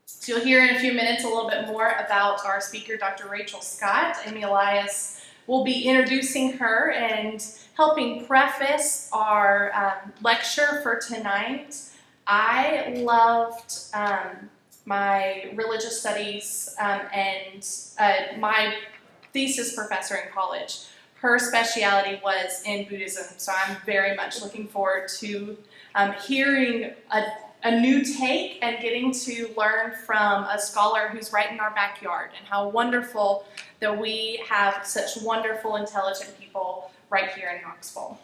So you'll hear in a few minutes a little bit more about our speaker, Dr. Rachelle Scott. Amy Elias will be introducing her and helping preface our lecture for tonight. I loved my religious studies and my thesis professor in college. Her speciality was in Buddhism, so I'm very much looking forward to hearing a new take and getting to learn from a scholar who's right in our backyard, and how wonderful that we have such wonderful, intelligent people right here in Knoxville.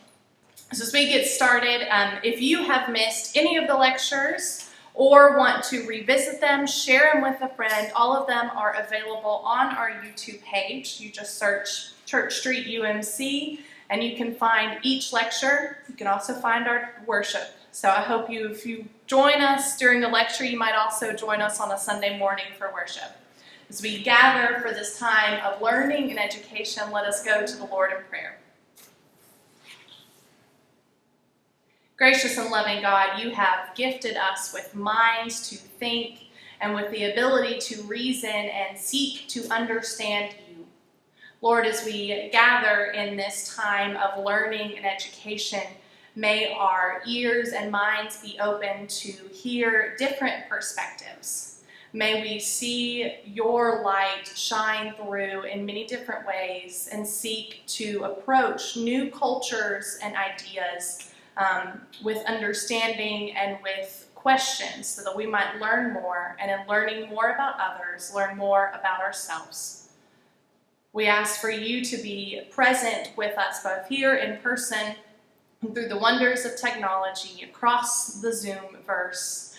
So as we get started, if you have missed any of the lectures or want to revisit them, share them with a friend, all of them are available on our YouTube page. You just search Church Street UMC and you can find each lecture. You can also find our worship. So I hope if you join us during the lecture, you might also join us on a Sunday morning for worship. As we gather for this time of learning and education, let us go to the Lord in prayer. Gracious and loving God, you have gifted us with minds to think and with the ability to reason and seek to understand you. Lord, as we gather in this time of learning and education, may our ears and minds be open to hear different perspectives. May we see your light shine through in many different ways and seek to approach new cultures and ideas with understanding and with questions, so that we might learn more, and in learning more about others, learn more about ourselves. We ask for you to be present with us both here in person and through the wonders of technology across the Zoom-verse,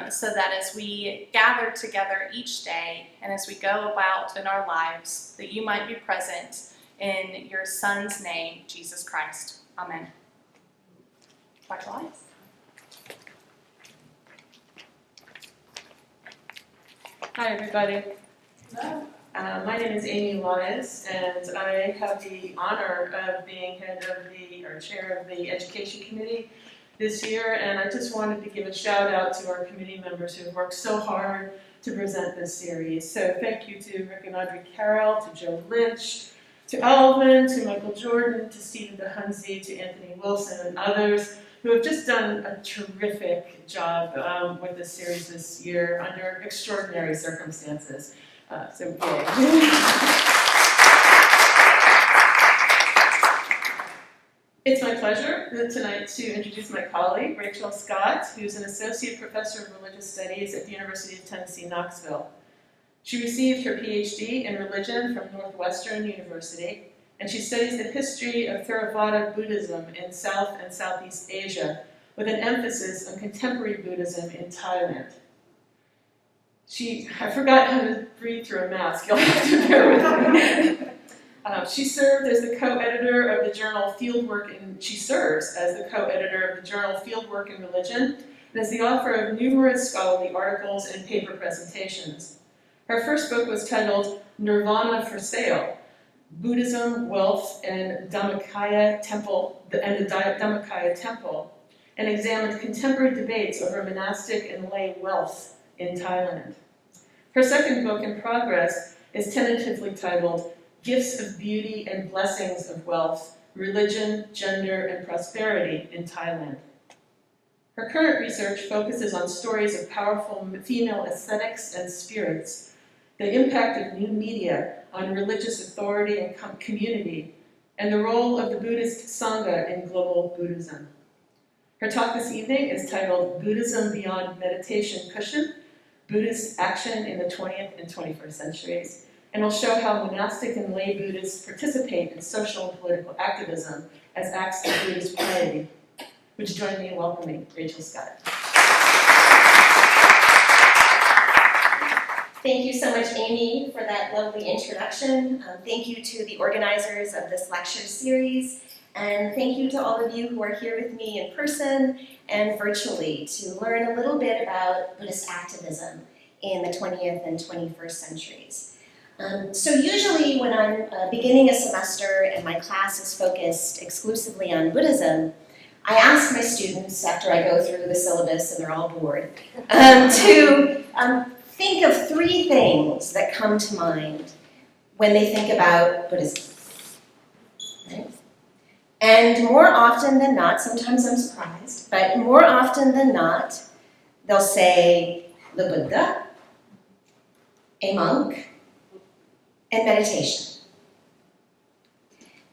so that as we gather together each day and as we go about in our lives, that you might be present in your Son's name, Jesus Christ. Amen. Dr. Elias. Hi, everybody. Hello. My name is Amy Elias, and I have the honor of being chair of the Education Committee this year, and I just wanted to give a shout out to our committee members who have worked so hard to present this series. So thank you to Rick and Audrey Carroll, to Joe Lynch, to Alvin, to Michael Jordan, to Stephen DeHunzi, to Anthony Wilson, and others who have just done a terrific job with this series this year under extraordinary circumstances. So yay. It's my pleasure tonight to introduce my colleague, Rachelle Scott, who's an associate professor of religious studies at the University of Tennessee, Knoxville. She received her PhD in religion from Northwestern University, and she studies the history of Theravada Buddhism in South and Southeast Asia, with an emphasis on contemporary Buddhism in Thailand. I forgot how to breathe through a mask, you'll have to bear with me. She served as the co-editor of the journal She serves as the co-editor of the journal Fieldwork in Religion, and as the author of numerous scholarly articles and paper presentations. Her first book was titled Nirvana for Sale: Buddhism, Wealth, and Dhammakaya Temple, the Dhammakaya Temple, and examined contemporary debates over monastic and lay wealth in Thailand. Her second book, in progress, is tentatively titled Gifts of Beauty and Blessings of Wealth, Religion, Gender, and Prosperity in Thailand. Her current research focuses on stories of powerful female ascetics and spirits, the impact of new media on religious authority and community, and the role of the Buddhist Sangha in global Buddhism. Her talk this evening is titled Buddhism Beyond Meditation Cushion, Buddhist Action in the 20th and 21st Centuries, and will show how monastic and lay Buddhists participate in social and political activism as acts of Buddhist piety. Would you join me in welcoming Rachelle Scott? Thank you so much, Amy, for that lovely introduction. Thank you to the organizers of this lecture series, and thank you to all of you who are here with me in person and virtually to learn a little bit about Buddhist activism in the 20th and 21st centuries. So usually when I'm beginning a semester and my class is focused exclusively on Buddhism, I ask my students, after I go through the syllabus and they're all bored, to think of three things that come to mind when they think about Buddhism. Right? And more often than not, sometimes I'm surprised, but more often than not, they'll say the Buddha, a monk, and meditation.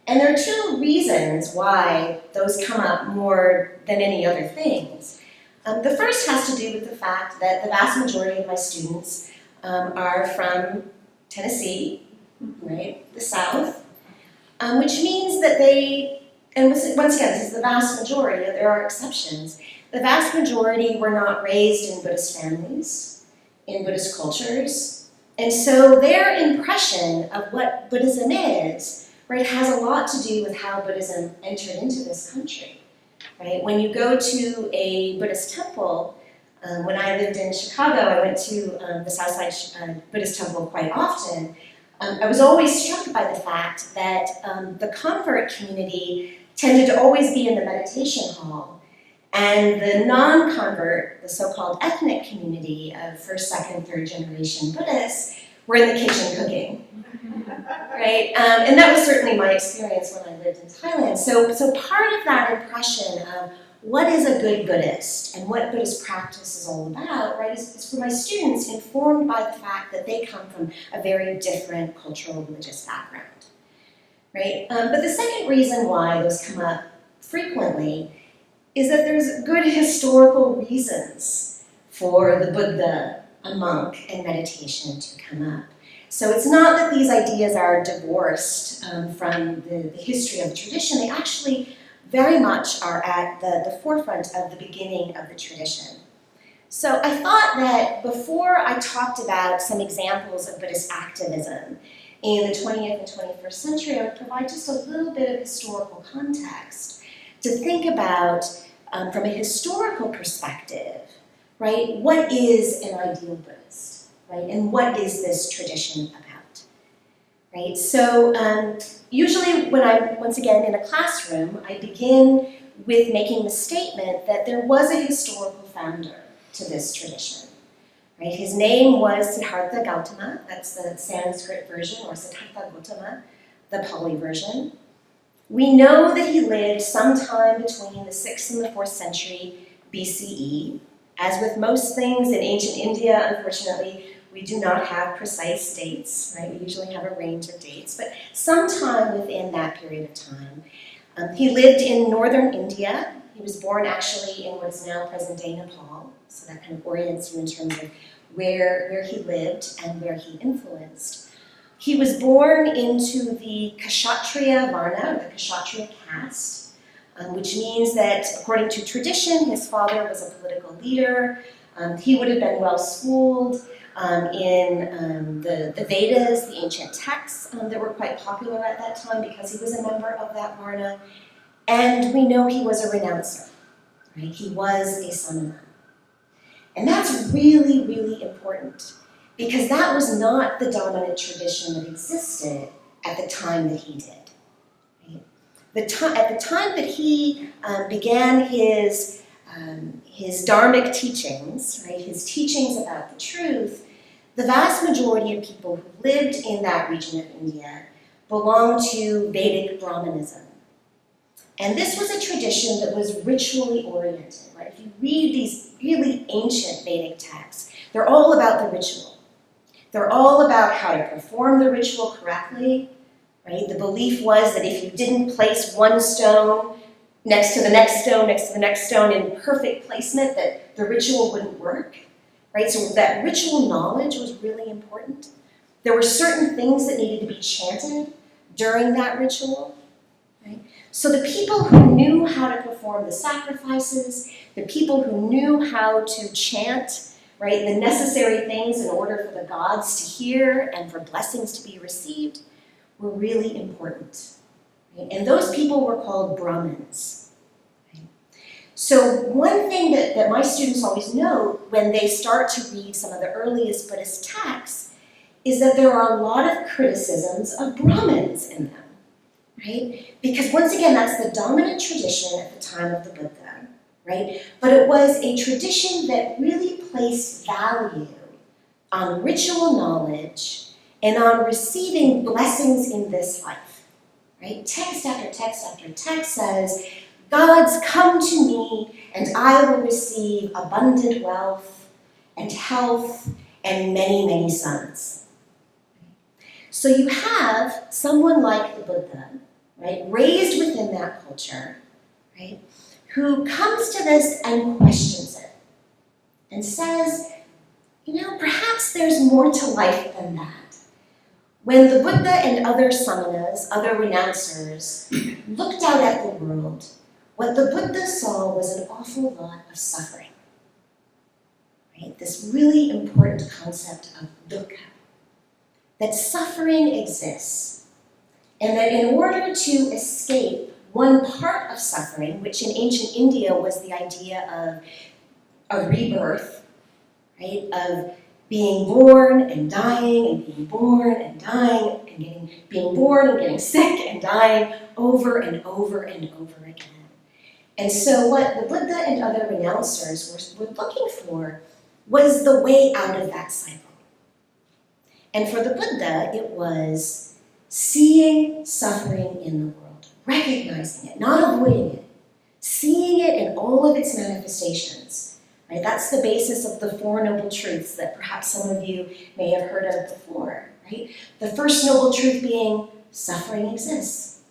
And there are two reasons why those come up more than any other things. The first has to do with the fact that the vast majority of my students are from Tennessee, right, the South, which means that they, and once again, this is the vast majority, there are exceptions, the vast majority were not raised in Buddhist families, in Buddhist cultures, and so their impression of what Buddhism is, right, has a lot to do with how Buddhism entered into this country. Right? When you go to a Buddhist temple, when I lived in Chicago, I went to the Southside Buddhist temple quite often. I was always struck by the fact that the convert community tended to always be in the meditation hall, and the non-convert, the so-called ethnic community of first, second, third generation Buddhists were in the kitchen cooking. Right? And that was certainly my experience when I lived in Thailand. So part of that impression of what is a good Buddhist and what Buddhist practice is all about, right, is for my students informed by the fact that they come from a very different cultural religious background. Right? But the second reason why those come up frequently is that there's good historical reasons for the Buddha, a monk, and meditation to come up. So it's not that these ideas are divorced from the history of the tradition. They actually very much are at the forefront of the beginning of the tradition. So I thought that before I talked about some examples of Buddhist activism in the 20th and 21st century, I would provide just a little bit of historical context to think about, from a historical perspective, right, what is an ideal Buddhist? Right? And what is this tradition about? Right? So usually when I'm, once again, in a classroom, I begin with making the statement that there was a historical founder to this tradition. Right? His name was Siddhartha Gautama, that's the Sanskrit version, or Siddhartha Gautama, the Pali version. We know that he lived sometime between the 6th and the 4th century BCE. As with most things in ancient India, unfortunately, we do not have precise dates, right? We usually have a range of dates, but sometime within that period of time. He lived in northern India. He was born actually in what is now present-day Nepal, so that kind of orients you in terms of where he lived and where he influenced. He was born into the Kshatriya Varna, the Kshatriya caste, which means that, according to tradition, his father was a political leader. He would have been well-schooled in the Vedas, the ancient texts that were quite popular at that time because he was a member of that Varna. And we know he was a renouncer, right? He was a samana. And that's really, really important because that was not the dominant tradition that existed at the time that he did. Right? At the time that he began his dharmic teachings, right, his teachings about the truth, the vast majority of people who lived in that region of India belonged to Vedic Brahmanism. And this was a tradition that was ritually oriented, right? If you read these really ancient Vedic texts, they're all about the ritual. They're all about how to perform the ritual correctly, right? The belief was that if you didn't place one stone next to the next stone, next to the next stone in perfect placement, that the ritual wouldn't work, right? So that ritual knowledge was really important. There were certain things that needed to be chanted during that ritual, right? So the people who knew how to perform the sacrifices, the people who knew how to chant, right, the necessary things in order for the gods to hear and for blessings to be received were really important. Right? And those people were called Brahmins. Right? So one thing that my students always note when they start to read some of the earliest Buddhist texts is that there are a lot of criticisms of Brahmins in them. Right? Because once again, that's the dominant tradition at the time of the Buddha, right? But it was a tradition that really placed value on ritual knowledge and on receiving blessings in this life. Right? Text after text after text says, God's come to me and I will receive abundant wealth and health and many, many sons. So you have someone like the Buddha, right, raised within that culture, right, who comes to this and questions it and says, perhaps there's more to life than that. When the Buddha and other samanas, other renouncers, looked out at the world, what the Buddha saw was an awful lot of suffering. Right? This really important concept of dukkha, that suffering exists, and that in order to escape one part of suffering, which in ancient India was the idea of a rebirth, right? Of being born and dying and being born and dying and being born and getting sick and dying over and over and over again. And so what the Buddha and other renouncers were looking for was the way out of that cycle. And for the Buddha, it was seeing suffering in the world, recognizing it, not avoiding it, seeing it in all of its manifestations. Right? That's the basis of the Four Noble Truths that perhaps some of you may have heard of before. Right? The first noble truth being suffering exists.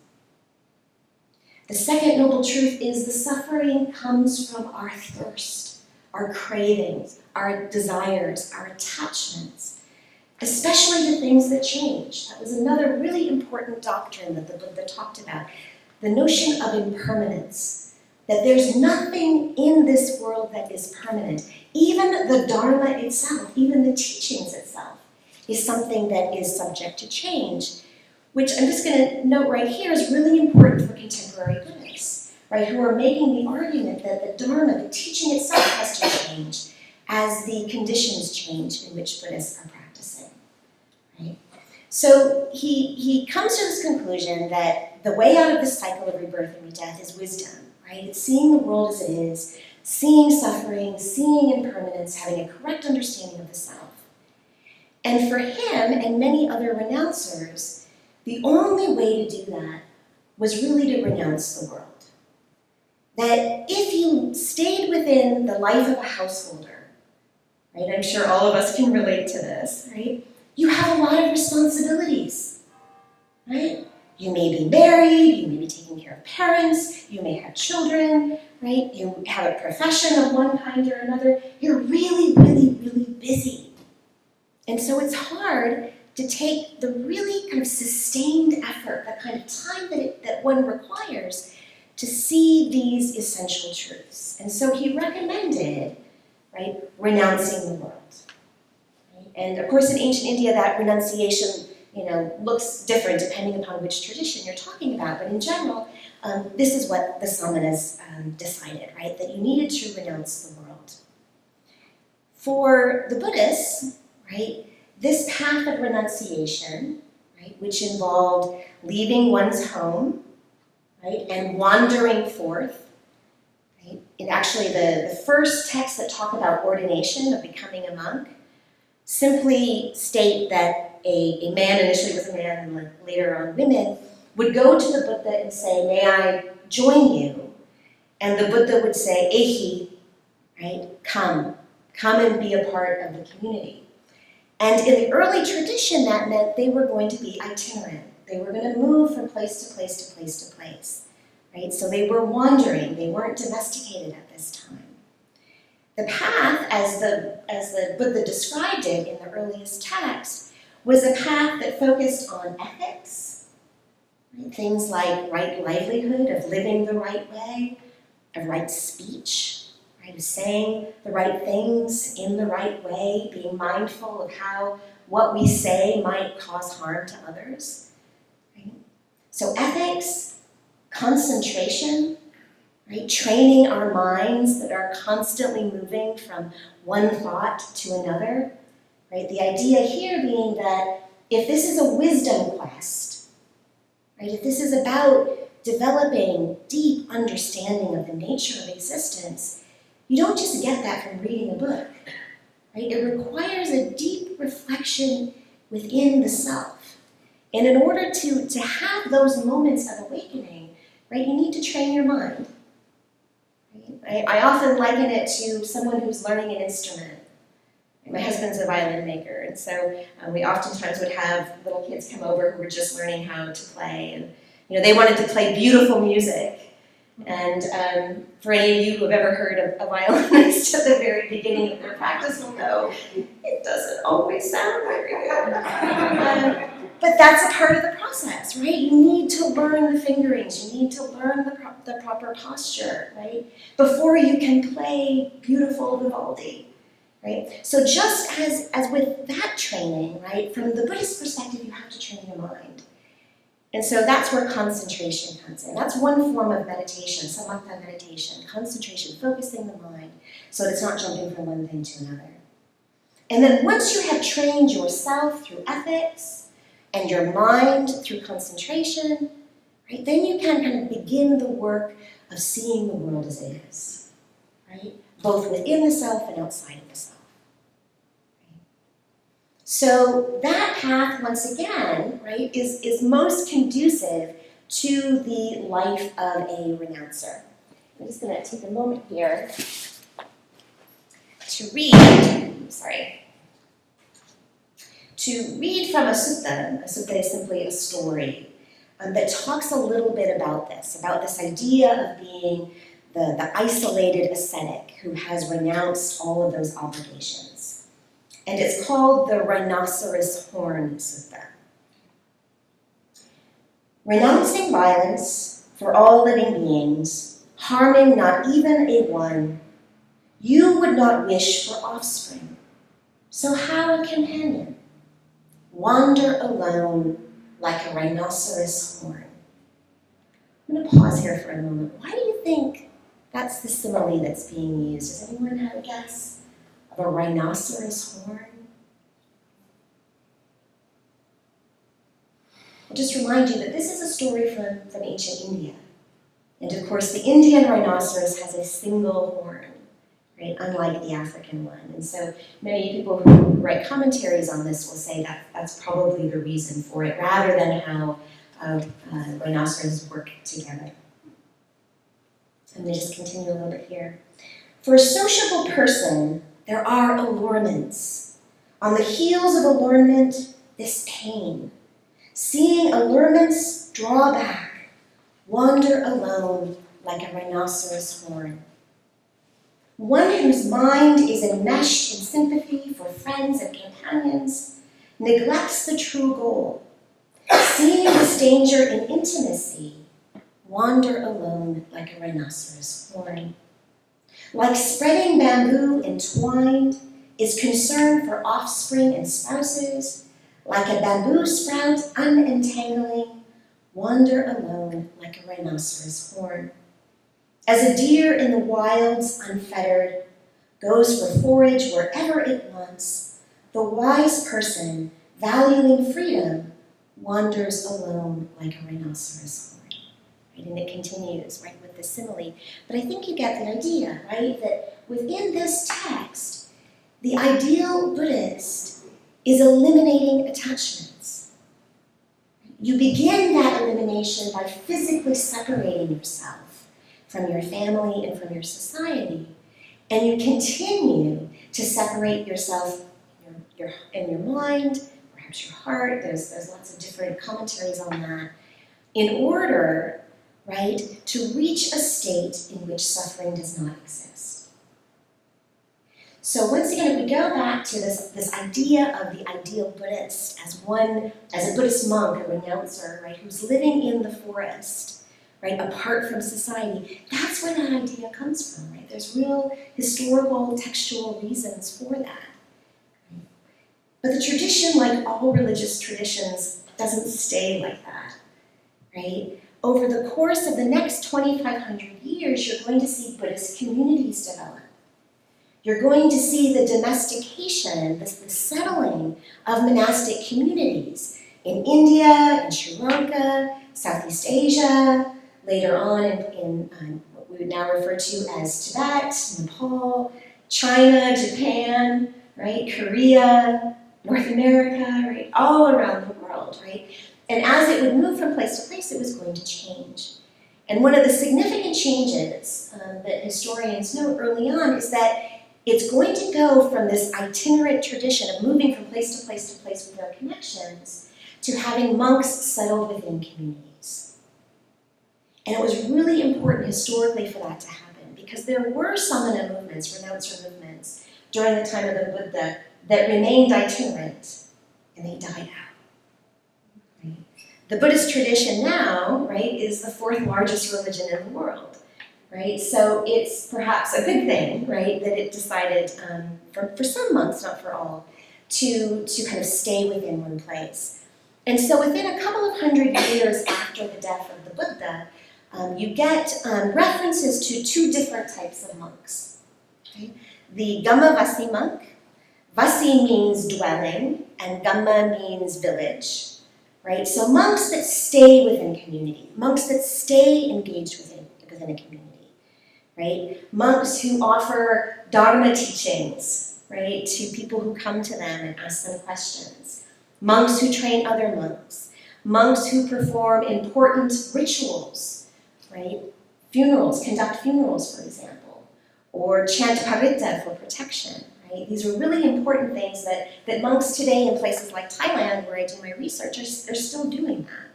The second noble truth is the suffering comes from our thirst, our cravings, our desires, our attachments, especially to things that change. That was another really important doctrine that the Buddha talked about, the notion of impermanence, that there's nothing in this world that is permanent. Even the Dharma itself, even the teachings itself, is something that is subject to change, which I'm just going to note right here is really important for contemporary Buddhists, right, who are making the argument that the Dharma, the teaching itself, has to change as the conditions change in which Buddhists are practicing. Right? So he comes to this conclusion that the way out of this cycle of rebirth and death is wisdom. Right? It's seeing the world as it is, seeing suffering, seeing impermanence, having a correct understanding of the self. And for him and many other renouncers, the only way to do that was really to renounce the world. That if you stayed within the life of a householder, right? I'm sure all of us can relate to this, right? You have a lot of responsibilities, right? You may be married, you may be taking care of parents, you may have children, right? You have a profession of one kind or another. You're really, really, really busy. And so it's hard to take the really kind of sustained effort, the kind of time that one requires to see these essential truths. And so he recommended, right, renouncing the world. Right? And of course in ancient India that renunciation looks different depending upon which tradition you're talking about. But in general, this is what the samanas decided, right? That you needed to renounce the world. For the Buddhists, right, this path of renunciation, right, which involved leaving one's home, right, and wandering forth, right? And actually the first texts that talk about ordination, of becoming a monk, simply state that a man, initially was a man and later on women, would go to the Buddha and say, may I join you? And the Buddha would say, ehi, right, come and be a part of the community. And in the early tradition, that meant they were going to be itinerant. They were going to move from place to place to place to place, right? So they were wandering. They weren't domesticated at this time. The path, as the Buddha described it in the earliest text, was a path that focused on ethics, right? Things like right livelihood, of living the right way, of right speech, right? Of saying the right things in the right way, being mindful of how what we say might cause harm to others. Right? So ethics, concentration, right? Training our minds that are constantly moving from one thought to another. Right? The idea here being that if this is a wisdom quest, right? If this is about developing deep understanding of the nature of existence, you don't just get that from reading a book. right? It requires a deep reflection within the self. And in order to have those moments of awakening, right, you need to train your mind. Right? I often liken it to someone who's learning an instrument. My husband's a violin maker, and so we oftentimes would have little kids come over who were just learning how to play, and they wanted to play beautiful music. And for any of you who have ever heard of a violinist at the very beginning of their practice will know it doesn't always sound very good. But that's a part of the process, right? You need to learn the fingerings, you need to learn the proper posture, right? Before you can play beautiful Vivaldi. Right? So just as with that training, right, from the Buddhist perspective, you have to train your mind. And so that's where concentration comes in. That's one form of meditation, samatha meditation, concentration, focusing the mind so it's not jumping from one thing to another. And then once you have trained yourself through ethics and your mind through concentration, right, then you can kind of begin the work of seeing the world as it is, right? Both within the self and outside of the self. So that path, once again, right, is most conducive to the life of a renouncer. I'm just going to take a moment here to read from a sutta. A sutta is simply a story that talks a little bit about this idea of being the isolated ascetic who has renounced all of those obligations. And it's called the Rhinoceros Horn Sutta. Renouncing violence for all living beings, harming not even a one, you would not wish for offspring. So how a companion? Wander alone like a rhinoceros horn. I'm going to pause here for a moment. Why do you think that's the simile that's being used? Does anyone have a guess of a rhinoceros horn? I'll just remind you that this is a story from ancient India. And of course, the Indian rhinoceros has a single horn, right? Unlike the African one. And so many people who write commentaries on this will say that that's probably the reason for it, rather than how rhinoceros work together. Let me just continue a little bit here. For a sociable person, there are allurements. On the heels of allurement, this pain. Seeing allurements draw back, wander alone like a rhinoceros horn. One whose mind is enmeshed in sympathy for friends and companions neglects the true goal. Seeing this danger in intimacy, wander alone like a rhinoceros horn. Like spreading bamboo entwined, is concerned for offspring and spouses, like a bamboo sprout unentangling, wander alone like a rhinoceros horn. As a deer in the wilds unfettered, goes for forage wherever it wants, the wise person, valuing freedom, wanders alone like a rhinoceros horn. Right? And it continues, right, with the simile. But I think you get the idea, right, that within this text, the ideal Buddhist is eliminating attachments. You begin that elimination by physically separating yourself from your family and from your society, and you continue to separate yourself in your mind, perhaps your heart. There's lots of different commentaries on that, in order, right, to reach a state in which suffering does not exist. So once again, if we go back to this idea of the ideal Buddhist as a Buddhist monk, a renouncer, right, who's living in the forest, right, apart from society, that's where that idea comes from, right? There's real historical, textual reasons for that. But the tradition, like all religious traditions, doesn't stay like that, right? Over the course of the next 2,500 years, you're going to see Buddhist communities develop. You're going to see the domestication, the settling of monastic communities in India, in Sri Lanka, Southeast Asia, later on in what we would now refer to as Tibet, Nepal, China, Japan, right? Korea, North America, right? All around the world, right? And as it would move from place to place, it was going to change. And one of the significant changes that historians note early on is that it's going to go from this itinerant tradition of moving from place to place to place with no connections to having monks settled within communities. And it was really important historically for that to happen because there were samana movements, renouncer movements, during the time of the Buddha that remained itinerant and they died out. Right? The Buddhist tradition now, right, is the fourth largest religion in the world. Right? So it's perhaps a good thing, right, that it decided, for some monks, not for all, to kind of stay within one place. And so within a couple of hundred years after the death of the Buddha, you get references to two different types of monks. Okay? The Gamavasi monk. Vasi means dwelling, and Gamma means village. Right? So monks that stay within community, monks that stay engaged within a community. Right? Monks who offer Dharma teachings, right, to people who come to them and ask them questions. Monks who train other monks. Monks who perform important rituals, right? Funerals, conduct funerals, for example, or chant parita for protection, right? These are really important things that monks today in places like Thailand, where I do my research, are still doing that,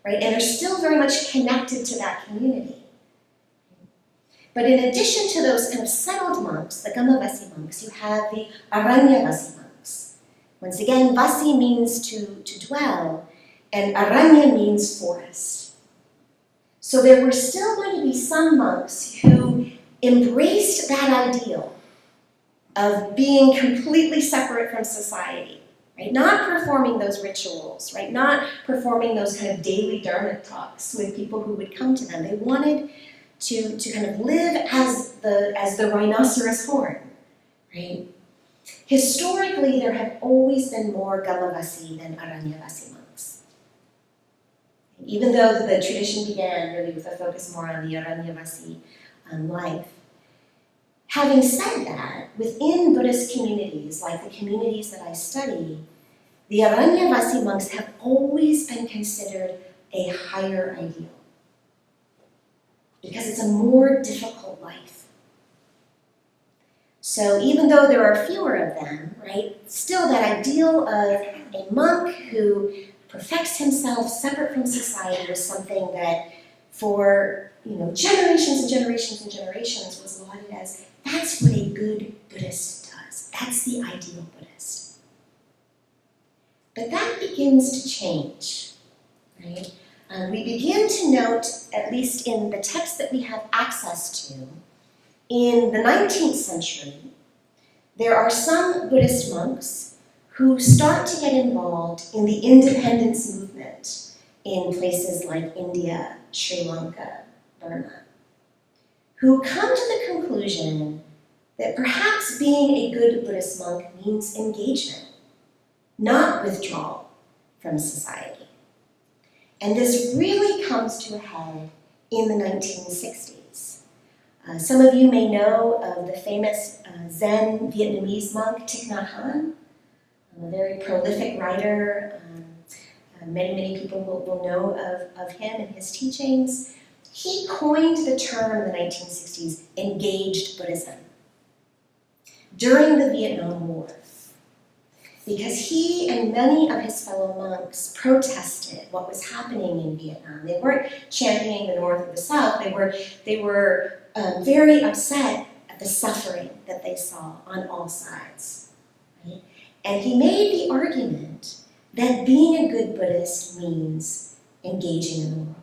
right? And they're still very much connected to that community. But in addition to those kind of settled monks, the Gamavasi monks, you have the Aranyavasi monks. Once again, Vasi means to dwell, and Aranya means forest. So there were still going to be some monks who embraced that ideal of being completely separate from society, right? Not performing those rituals, right? Not performing those kind of daily Dharma talks with people who would come to them. They wanted to kind of live as the rhinoceros horn, right? Historically, there have always been more Gamavasi than Aranyavasi monks. Even though the tradition began really with a focus more on the Aranyavasi life. Having said that, within Buddhist communities, like the communities that I study, the Aranyavasi monks have always been considered a higher ideal. Because it's a more difficult life. So even though there are fewer of them, right, still that ideal of a monk who perfects himself separate from society was something that for generations and generations and generations was lauded as that's what a good Buddhist does. That's the ideal Buddhist. But that begins to change, right? We begin to note, at least in the text that we have access to, in the 19th century, there are some Buddhist monks who start to get involved in the independence movement in places like India, Sri Lanka, Burma, who come to the conclusion that perhaps being a good Buddhist monk means engagement, not withdrawal from society. And this really comes to a head in the 1960s. Some of you may know of the famous Zen Vietnamese monk Thich Nhat Hanh, a very prolific writer. Many people will know of him and his teachings. He coined the term in the 1960s, engaged Buddhism, during the Vietnam War. Because he and many of his fellow monks protested what was happening in Vietnam. They weren't championing the North or the South. They were very upset at the suffering that they saw on all sides. Right? And he made the argument that being a good Buddhist means engaging in the world.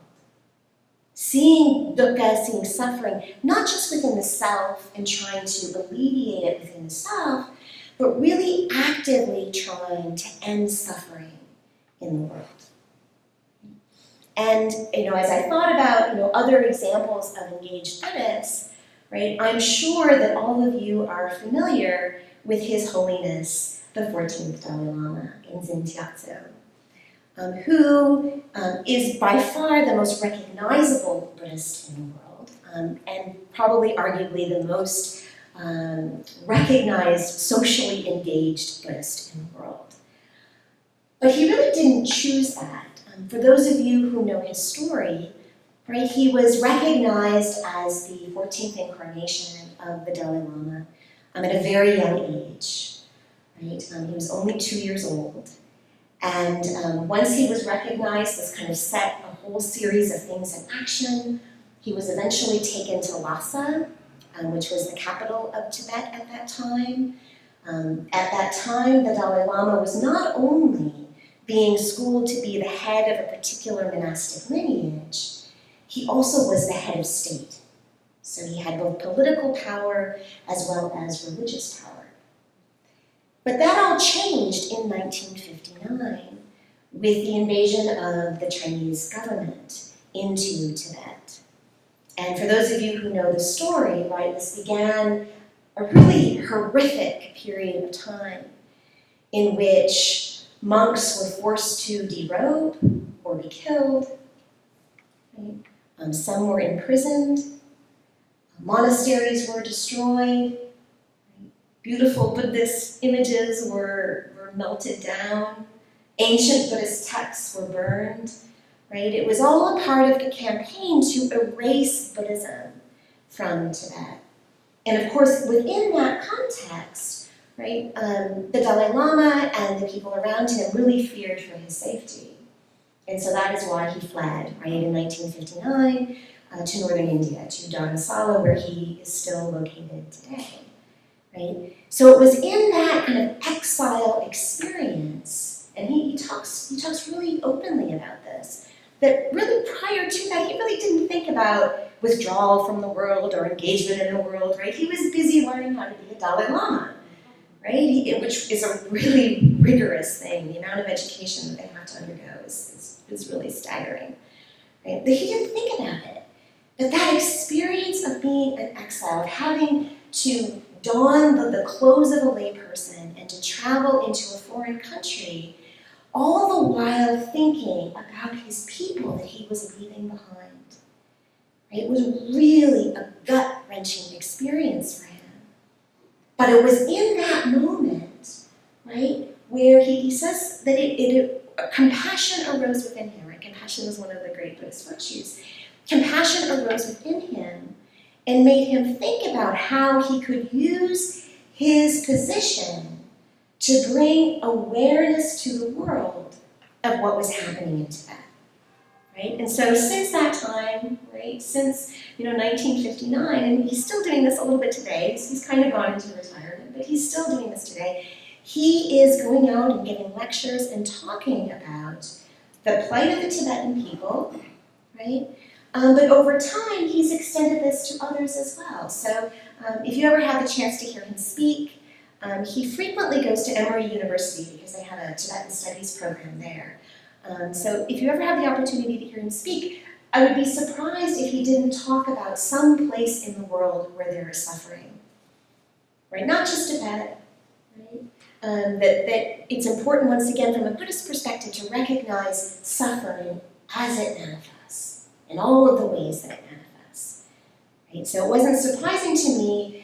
Seeing dukkha, seeing suffering, not just within the self and trying to alleviate it within the self, but really actively trying to end suffering in the world. And as I thought about other examples of engaged Buddhists, right, I'm sure that all of you are familiar with His Holiness the 14th Dalai Lama in Zintiatso, who is by far the most recognizable Buddhist in the world, and probably arguably the most recognized, socially engaged Buddhist in the world. But he really didn't choose that. For those of you who know his story, right, he was recognized as the 14th incarnation of the Dalai Lama at a very young age. Right? He was only 2 years old. And once he was recognized, this kind of set a whole series of things in action. He was eventually taken to Lhasa, which was the capital of Tibet at that time. At that time, the Dalai Lama was not only being schooled to be the head of a particular monastic lineage, he also was the head of state. So he had both political power as well as religious power. But that all changed in 1959 with the invasion of the Chinese government into Tibet. And for those of you who know the story, right, this began a really horrific period of time in which monks were forced to derobe or be killed. Right? Some were imprisoned. Monasteries were destroyed. Beautiful Buddhist images were melted down. Ancient Buddhist texts were burned. Right? It was all a part of the campaign to erase Buddhism from Tibet. And of course, within that context, right, the Dalai Lama and the people around him really feared for his safety. And so that is why he fled, right, in 1959 to northern India, to Dharamsala, where he is still located today. Right? So it was in that kind of exile experience, and he talks really openly about this, that really prior to that, he really didn't think about withdrawal from the world or engagement in the world, right? He was busy learning how to be a Dalai Lama, right? Which is a really rigorous thing. The amount of education that they have to undergo is really staggering, right? But he didn't think about it. But that experience of being an exile, of having to don the clothes of a layperson and to travel into a foreign country, all the while thinking about his people that he was leaving behind. Right? It was really a gut-wrenching experience for him. But it was in that moment, right, where he says that compassion arose within him. Right? Compassion is one of the great Buddhist virtues. Compassion arose within him and made him think about how he could use his position to bring awareness to the world of what was happening in Tibet, right? And so since that time, right, since 1959, and he's still doing this a little bit today, so he's kind of gone into retirement, but he's still doing this today, he is going out and giving lectures and talking about the plight of the Tibetan people, right? But over time, he's extended this to others as well. So if you ever have the chance to hear him speak, he frequently goes to Emory University because they have a Tibetan studies program there. So if you ever have the opportunity to hear him speak, I would be surprised if he didn't talk about some place in the world where there is suffering. Right? Not just Tibet. Right? That it's important, once again, from a Buddhist perspective, to recognize suffering as it manifests, in all of the ways that it manifests. Right? So it wasn't surprising to me,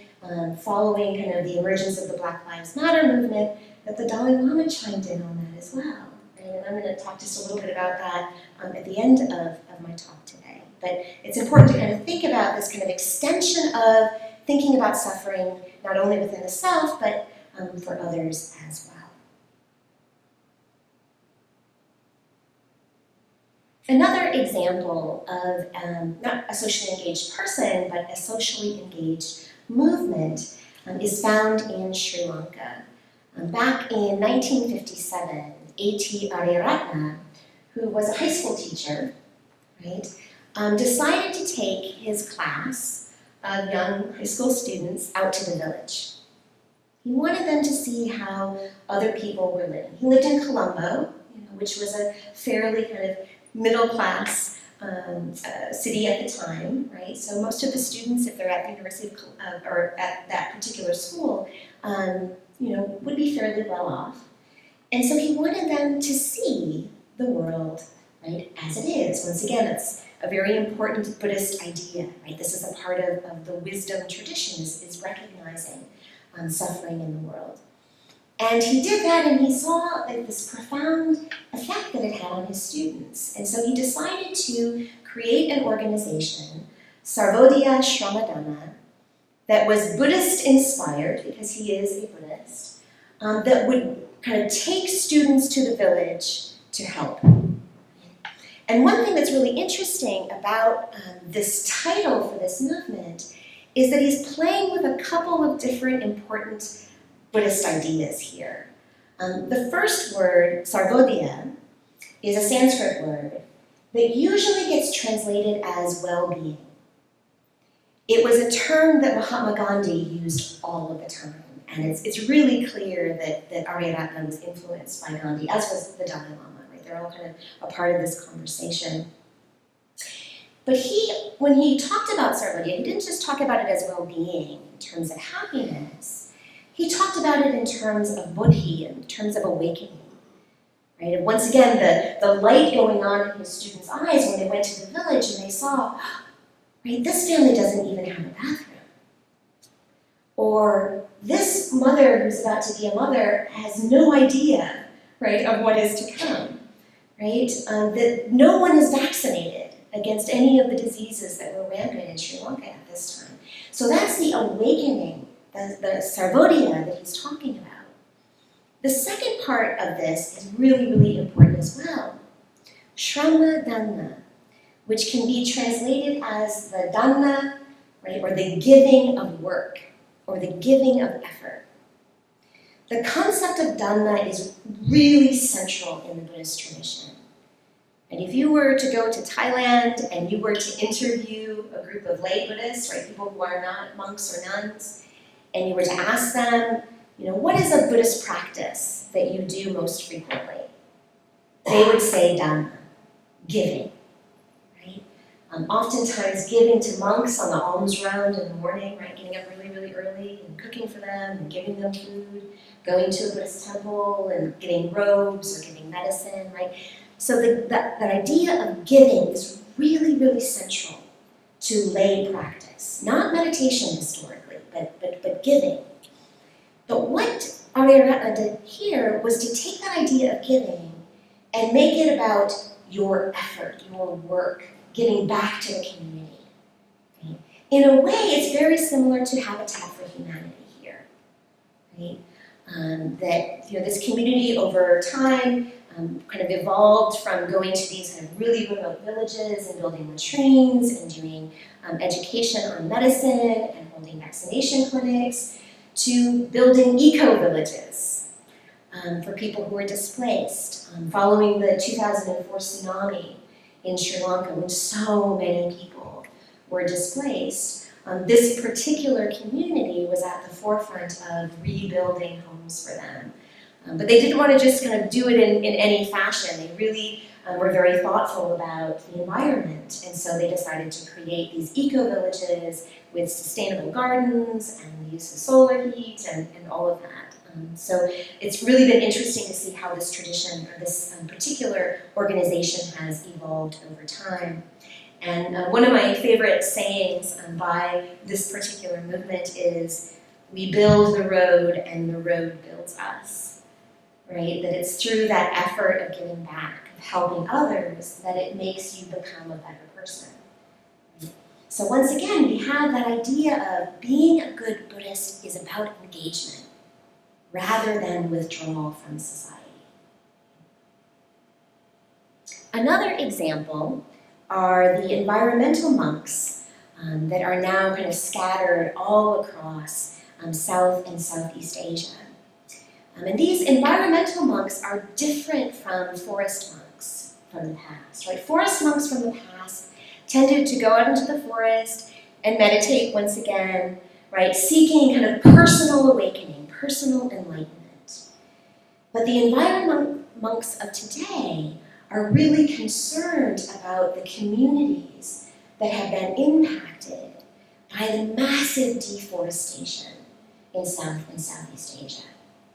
following kind of the emergence of the Black Lives Matter movement, that the Dalai Lama chimed in on that as well. Right? And I'm going to talk just a little bit about that at the end of my talk today. But it's important to kind of think about this kind of extension of thinking about suffering, not only within the self, but for others as well. Another example of not a socially engaged person, but a socially engaged movement is found in Sri Lanka. Back in 1957, A.T. Ariyaratne, who was a high school teacher, right, decided to take his class of young high school students out to the village. He wanted them to see how other people were living. He lived in Colombo, which was a fairly kind of middle-class city at the time, right? So most of the students, if they're at the University of or at that particular school, would be fairly well off. And so he wanted them to see the world, right, as it is. Once again, it's a very important Buddhist idea, right? This is a part of the wisdom tradition, is recognizing suffering in the world. And he did that, and he saw like this profound effect that it had on his students. And so he decided to create an organization, Sarvodaya Shramadana, that was Buddhist-inspired, because he is a Buddhist, that would kind of take students to the village to help. And one thing that's really interesting about this title for this movement is that he's playing with a couple of different important Buddhist ideas here. The first word, Sarvodaya, is a Sanskrit word that usually gets translated as well-being. It was a term that Mahatma Gandhi used all of the time, and it's really clear that Aryabhata was influenced by Gandhi, as was the Dalai Lama, right? They're all kind of a part of this conversation. But when he talked about Sarvodaya, he didn't just talk about it as well-being in terms of happiness. He talked about it in terms of buddhi, in terms of awakening. Right? And once again, the light going on in his students' eyes when they went to the village and they saw, right, this family doesn't even have a bathroom. Or this mother who's about to be a mother has no idea, right, of what is to come. Right? That no one is vaccinated against any of the diseases that were rampant in Sri Lanka at this time. So that's the awakening, the Sarvodaya that he's talking about. The second part of this is really, really important as well. Shramadana, which can be translated as the dana, right, or the giving of work, or the giving of effort. The concept of dana is really central in the Buddhist tradition. And if you were to go to Thailand and you were to interview a group of lay Buddhists, right, people who are not monks or nuns, and you were to ask them, what is a Buddhist practice that you do most frequently? They would say dana, giving, right? Oftentimes giving to monks on the alms round in the morning, right, getting up really, really early and cooking for them and giving them food, going to a Buddhist temple and getting robes or giving medicine, right? So that idea of giving is really, really central to lay practice. Not meditation historically, but giving. But what Aryabhata did here was to take that idea of giving and make it about your effort, your work, giving back to the community. Right? In a way, it's very similar to Habitat for Humanity here. Right? That this community over time kind of evolved from going to these kind of really remote villages and building latrines and doing education on medicine and holding vaccination clinics to building eco-villages for people who are displaced. Following the 2004 tsunami in Sri Lanka, when so many people were displaced, this particular community was at the forefront of rebuilding homes for them. But they didn't want to just kind of do it in any fashion. They really were very thoughtful about the environment. And so they decided to create these eco-villages with sustainable gardens and the use of solar heat and all of that. So it's really been interesting to see how this tradition, or this particular organization has evolved over time. And one of my favorite sayings by this particular movement is, "We build the road and the road builds us." Right? That it's through that effort of giving back, of helping others, that it makes you become a better person. Right? So once again, we have that idea of being a good Buddhist is about engagement rather than withdrawal from society. Another example are the environmental monks that are now kind of scattered all across South and Southeast Asia. And these environmental monks are different from forest monks from the past, right? Forest monks from the past tended to go out into the forest and meditate once again, right? Seeking kind of personal awakening, personal enlightenment. But the environmental monks of today are really concerned about the communities that have been impacted by the massive deforestation in South and Southeast Asia.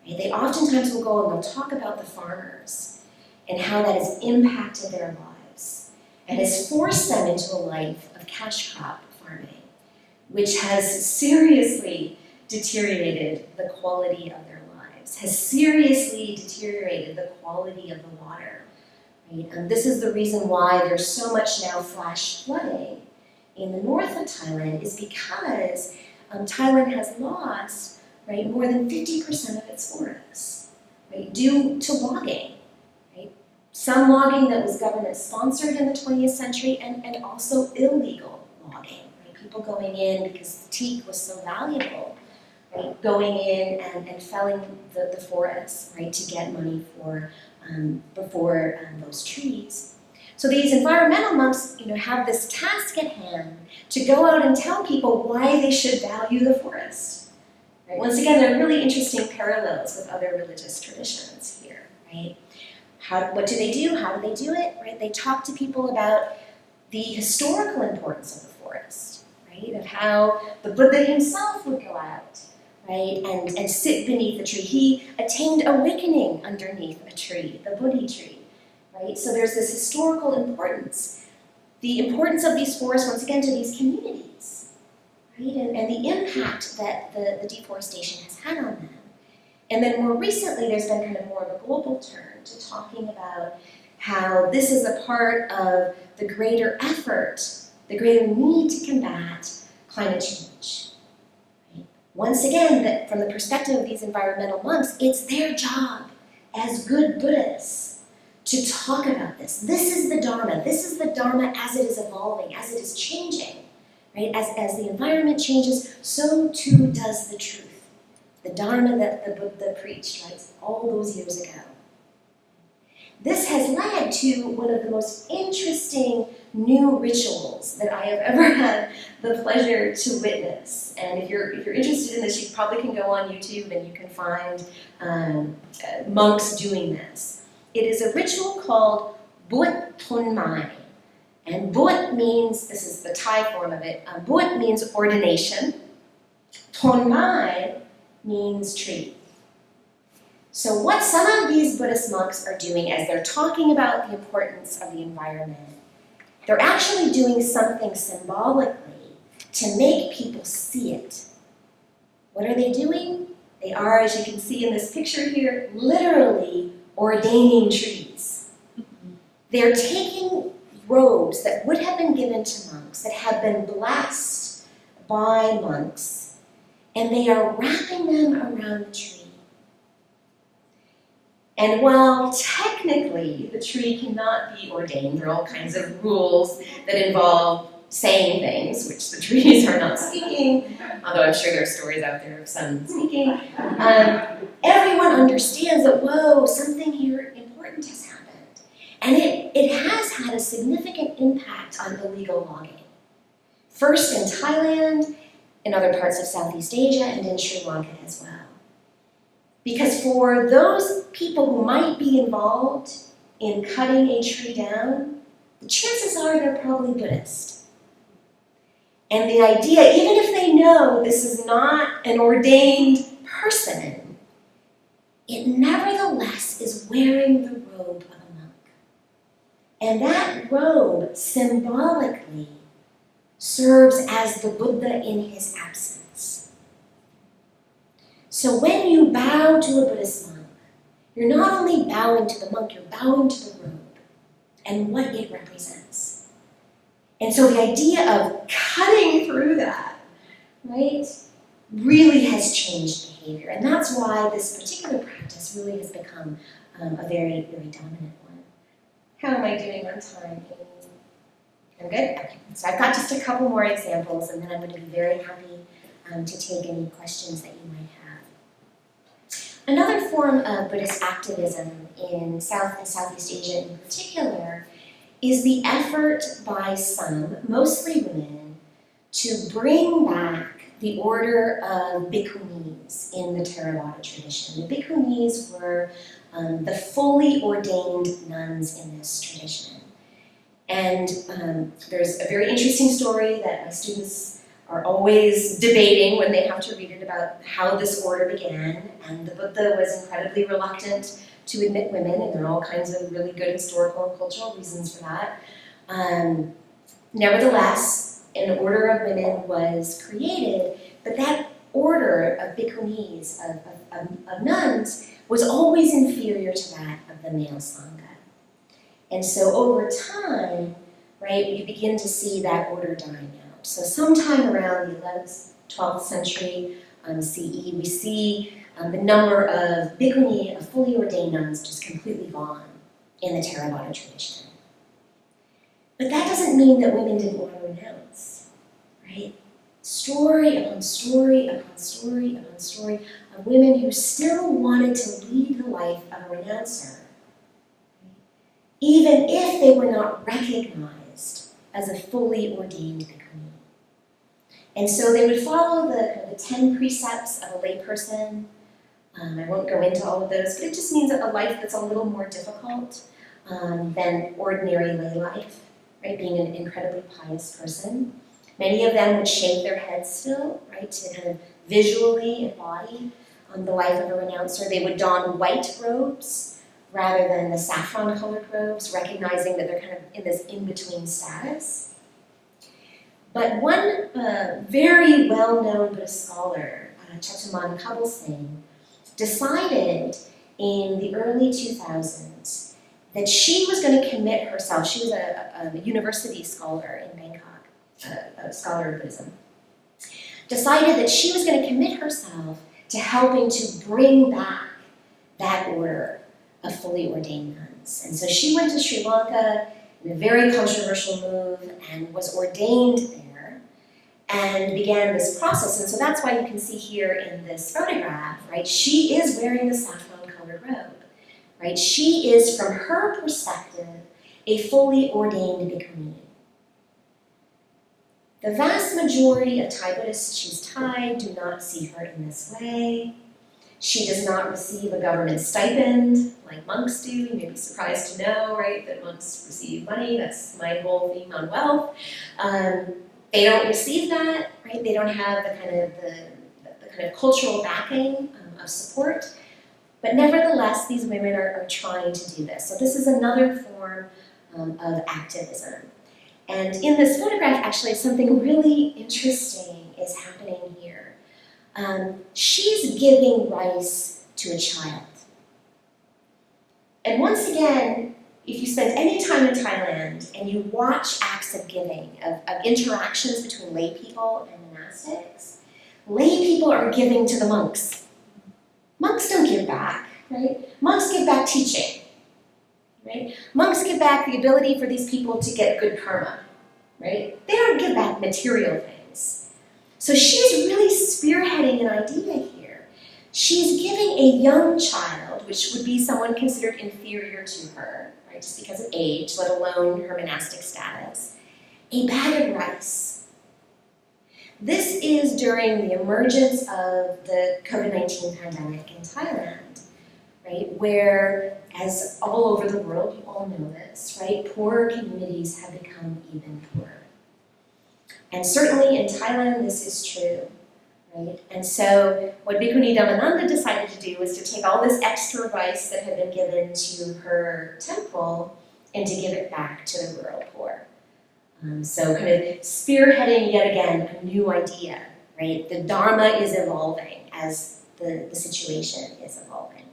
Right? They oftentimes will go and they'll talk about the farmers and how that has impacted their lives and has forced them into a life of cash crop farming, which has seriously deteriorated the quality of their lives, has seriously deteriorated the quality of the water. Right? And this is the reason why there's so much now flash flooding in the north of Thailand, is because Thailand has lost, right, more than 50% of its forests, right, due to logging. Right? Some logging that was government-sponsored in the 20th century, and also illegal logging. Right? People going in because teak was so valuable, right, going in and felling the forests, right, to get money for those trees. So these environmental monks, have this task at hand to go out and tell people why they should value the forest. Right? Once again, there are really interesting parallels with other religious traditions here. Right? What do they do? How do they do it? Right? They talk to people about the historical importance of the forest, right? Of how the Buddha himself would go out, right, and sit beneath a tree. He attained awakening underneath a tree, the Bodhi tree. Right? So there's this historical importance. The importance of these forests, once again, to these communities, right? And the impact that the deforestation has had on them. And then more recently, there's been kind of more of a global turn to talking about how this is a part of the greater effort, the greater need to combat climate change. Right? Once again, that from the perspective of these environmental monks, it's their job as good Buddhists to talk about this. This is the Dharma. This is the Dharma as it is evolving, as it is changing. Right? As the environment changes, so too does the truth. The Dharma that the Buddha preached, right, all those years ago. This has led to one of the most interesting new rituals that I have ever had the pleasure to witness. And if you're interested in this, you probably can go on YouTube and you can find monks doing this. It is a ritual called Bút Thon Mai. And Bút means, this is the Thai form of it, Bút means ordination. Thon Mai means tree. So what some of these Buddhist monks are doing as they're talking about the importance of the environment, they're actually doing something symbolically to make people see it. What are they doing? They are, as you can see in this picture here, literally ordaining trees. They're taking robes that would have been given to monks, that have been blessed by monks, and they are wrapping them around the tree. And while technically the tree cannot be ordained, there are all kinds of rules that involve saying things, which the trees are not speaking, although I'm sure there are stories out there of some speaking. Everyone understands that, whoa, something here important has happened. And it has had a significant impact on illegal logging. First in Thailand, in other parts of Southeast Asia, and in Sri Lanka as well. Because for those people who might be involved in cutting a tree down, the chances are they're probably Buddhist. And the idea, even if they know this is not an ordained person, it nevertheless is wearing the robe of a monk. And that robe symbolically serves as the Buddha in his absence. So when you bow to a Buddhist monk, you're not only bowing to the monk, you're bowing to the robe and what it represents. And so the idea of cutting through that, right, really has changed behavior. And that's why this particular practice really has become a very, very dominant one. How am I doing on time, Amy? I'm good? Okay. So I've got just a couple more examples, and then I'm going to be very happy to take any questions that you might have. Another form of Buddhist activism in South and Southeast Asia in particular is the effort by some, mostly women, to bring back the order of bhikkhunis in the Theravada tradition. The bhikkhunis were the fully ordained nuns in this tradition. And there's a very interesting story that my students are always debating when they have to read it about how this order began. And the Buddha was incredibly reluctant to admit women, and there are all kinds of really good historical and cultural reasons for that. Nevertheless, an order of women was created, but that order of bhikkhunis, of nuns, was always inferior to that of the male sangha. And so over time, right, you begin to see that order dying out. So sometime around the 11th, 12th century CE, we see the number of bhikkhuni, of fully ordained nuns, just completely gone in the Theravada tradition. But that doesn't mean that women didn't want to renounce, right? Story upon story upon story upon story of women who still wanted to lead the life of a renouncer, even if they were not recognized as a fully ordained bhikkhuni. And so they would follow the 10 precepts of a layperson. I won't go into all of those, but it just means a life that's a little more difficult than ordinary lay life, right? Being an incredibly pious person. Many of them would shave their heads still, right, to kind of visually embody the life of a renouncer. They would don white robes rather than the saffron-colored robes, recognizing that they're kind of in this in-between status. But one very well-known Buddhist scholar, Chatuman Kabul Singh, decided in the early 2000s that she was going to commit herself. She was a university scholar in Bangkok, a scholar of Buddhism. Decided that she was going to commit herself to helping to bring back that order of fully ordained nuns. And so she went to Sri Lanka in a very controversial move and was ordained there and began this process. And so that's why you can see here in this photograph, right, she is wearing the saffron-colored robe, right? She is, from her perspective, a fully ordained bhikkhuni. The vast majority of Thai Buddhists, she's Thai, do not see her in this way. She does not receive a government stipend like monks do. You may be surprised to know, right, that monks receive money. That's my whole theme on wealth. They don't receive that, right? They don't have the kind of cultural backing of support. But nevertheless, these women are trying to do this. So this is another form of activism. And in this photograph, actually, something really interesting is happening here. She's giving rice to a child. And once again, if you spend any time in Thailand and you watch acts of giving, of interactions between lay people and monastics, lay people are giving to the monks. Monks don't give back, right? Monks give back teaching, right? Monks give back the ability for these people to get good karma, right? They don't give back material things. So she's really spearheading an idea here. She's giving a young child, which would be someone considered inferior to her, right, just because of age, let alone her monastic status, a bag of rice. This is during the emergence of the COVID-19 pandemic in Thailand, right, where, as all over the world, you all know this, right, poorer communities have become even poorer. And certainly in Thailand, this is true, right? And so what Bhikkhuni Dhammananda decided to do was to take all this extra rice that had been given to her temple and to give it back to the rural poor. So kind of spearheading yet again a new idea, right? The Dharma is evolving as the situation is evolving.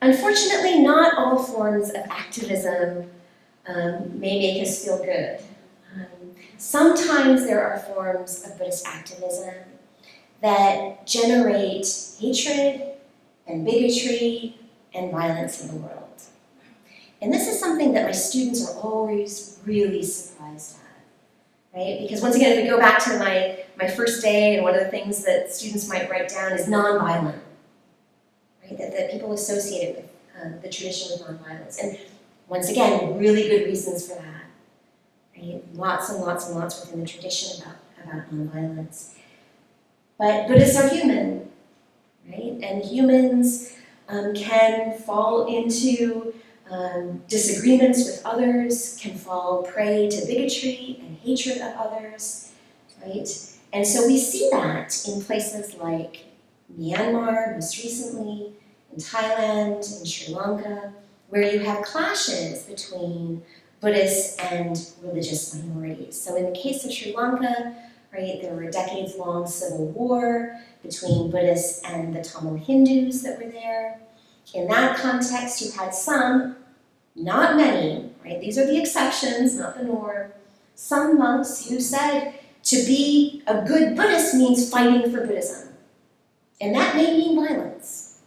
Unfortunately, not all forms of activism may make us feel good. Sometimes there are forms of Buddhist activism that generate hatred and bigotry and violence in the world. And this is something that my students are always really surprised at, right? Because once again, if we go back to my first day, and one of the things that students might write down is nonviolent, right? That people associate it with the tradition with nonviolence. And once again, really good reasons for that, right? Lots and lots and lots within the tradition about nonviolence. But Buddhists are human, right? And humans can fall into disagreements with others, can fall prey to bigotry and hatred of others, right? And so we see that in places like Myanmar, most recently, in Thailand, in Sri Lanka, where you have clashes between Buddhists and religious minorities. So in the case of Sri Lanka, right, there were a decades-long civil war between Buddhists and the Tamil Hindus that were there. In that context, you had some, not many, right, these are the exceptions, not the norm, some monks who said to be a good Buddhist means fighting for Buddhism. And that may mean violence.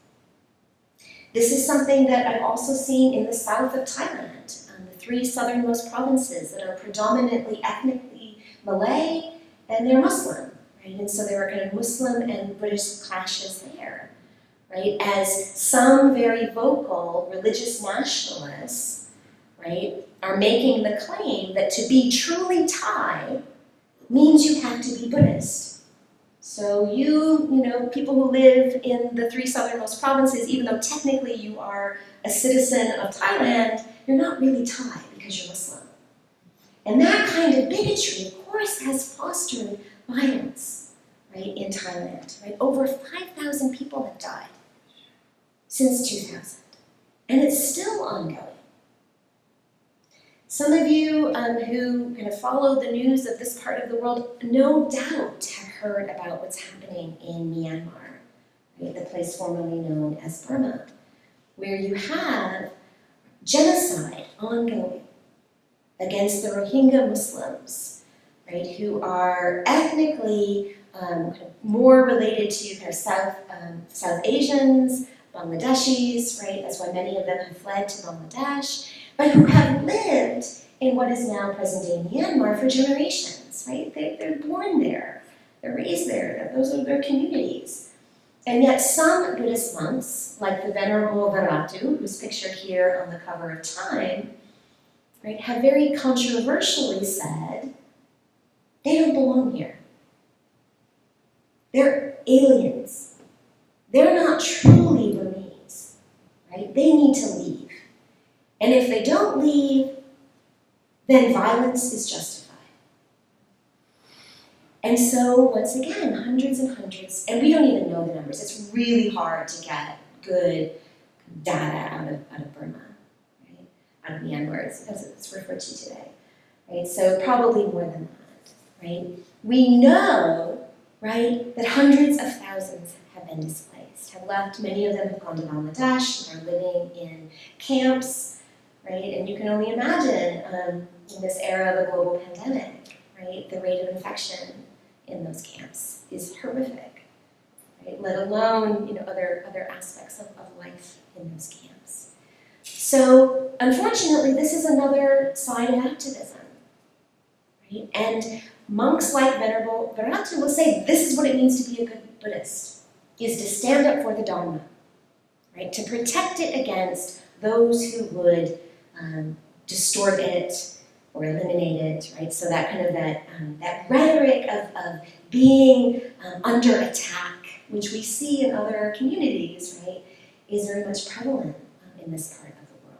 This is something that I've also seen in the south of Thailand, the 3 southernmost provinces that are predominantly ethnically Malay, and they're Muslim, right? And so there are kind of Muslim and Buddhist clashes there, right? As some very vocal religious nationalists, right, are making the claim that to be truly Thai means you have to be Buddhist. So you know, people who live in the 3 southernmost provinces, even though technically you are a citizen of Thailand, you're not really Thai because you're Muslim. And that kind of bigotry, of course, has fostered violence, right, in Thailand. Right? Over 5,000 people have died since 2000, and it's still ongoing. Some of you who kind of follow the news of this part of the world no doubt have heard about what's happening in Myanmar, right, the place formerly known as Burma, where you have genocide ongoing against the Rohingya Muslims, right, who are ethnically more related to kind of South Asians, Bangladeshis, right, that's why many of them have fled to Bangladesh, but who have lived in what is now present-day Myanmar for generations, right? They're born there, they're raised there, those are their communities. And yet some Buddhist monks, like the Venerable Varatu, who's pictured here on the cover of Time, right, have very controversially said, they don't belong here. They're aliens. They're not truly Burmese, right? They need to leave. And if they don't leave, then violence is justified. And so, once again, hundreds and hundreds, and we don't even know the numbers. It's really hard to get good data out of Burma, right? Out of Myanmar, as it's referred to today, right? So probably more than that, right? We know, right, that hundreds of thousands have been displaced, have left. Many of them have gone to Bangladesh and are living in camps, right? And you can only imagine in this era of a global pandemic, right, the rate of infection in those camps is horrific, right? Let alone, you know, other aspects of life in those camps. So unfortunately, this is another side of activism, right? And monks like Venerable Varatu will say this is what it means to be a good Buddhist, is to stand up for the Dharma, right? To protect it against those who would distort it or eliminate it, right? So that kind of that rhetoric of being under attack, which we see in other communities, right, is very much prevalent in this part of the world.